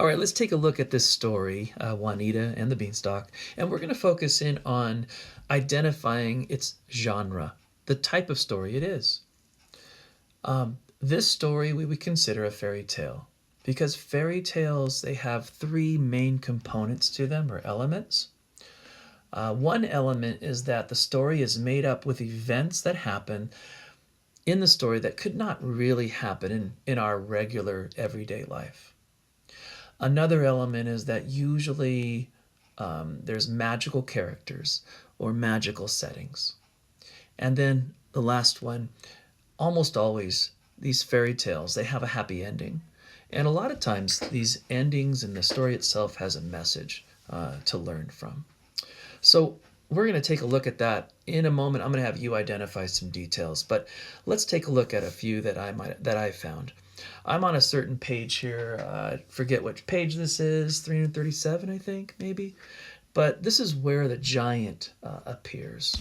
All right, let's take a look at this story, Juanita and the Beanstalk, and we're going to focus in on identifying its genre, the type of story it is. This story we would consider a fairy tale because fairy tales, they have three main components to them, or elements. One element is that the story is made up with events that happen in the story that could not really happen in our regular everyday life. Another element is that usually there's magical characters or magical settings. And then the last one, almost always, these fairy tales, they have a happy ending. And a lot of times, these endings and the story itself has a message to learn from. So we're going to take a look at that in a moment. I'm going to have you identify some details, but let's take a look at a few that I found. I'm on a certain page here. Forget which page this is. 337, I think, maybe. But this is where the giant appears.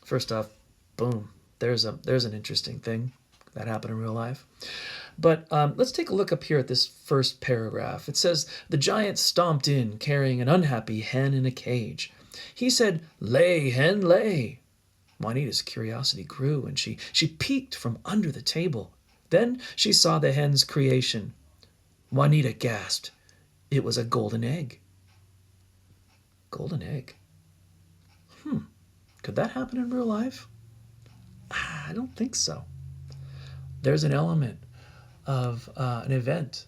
First off, boom. There's an interesting thing that happened in real life. But let's take a look up here at this first paragraph. It says, "The giant stomped in, carrying an unhappy hen in a cage. He said, 'Lay, hen, lay.' Juanita's curiosity grew, and she peeked from under the table. Then she saw the hen's creation. Juanita gasped. It was a golden egg." Golden egg? Could that happen in real life? I don't think so. There's an element of an event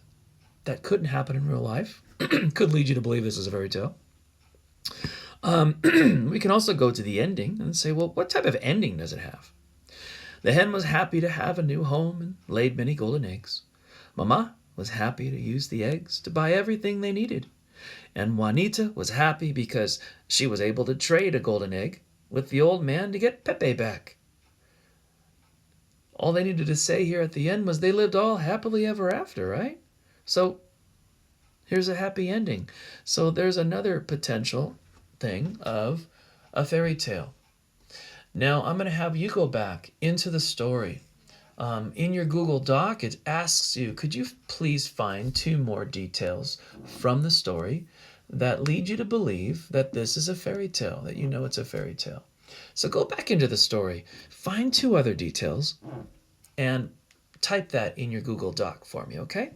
that couldn't happen in real life. Could lead you to believe this is a fairy tale. We can also go to the ending and say, well, what type of ending does it have? The hen was happy to have a new home and laid many golden eggs. Mama was happy to use the eggs to buy everything they needed. And Juanita was happy because she was able to trade a golden egg with the old man to get Pepe back. All they needed to say here at the end was they lived all happily ever after, right? So here's a happy ending. So there's another potential thing of a fairy tale. Now I'm going to have you go back into the story. In your Google Doc, it asks you, could you please find 2 more details from the story that lead you to believe that this is a fairy tale, that you know it's a fairy tale. So go back into the story, find 2 other details, and type that in your Google Doc for me, okay?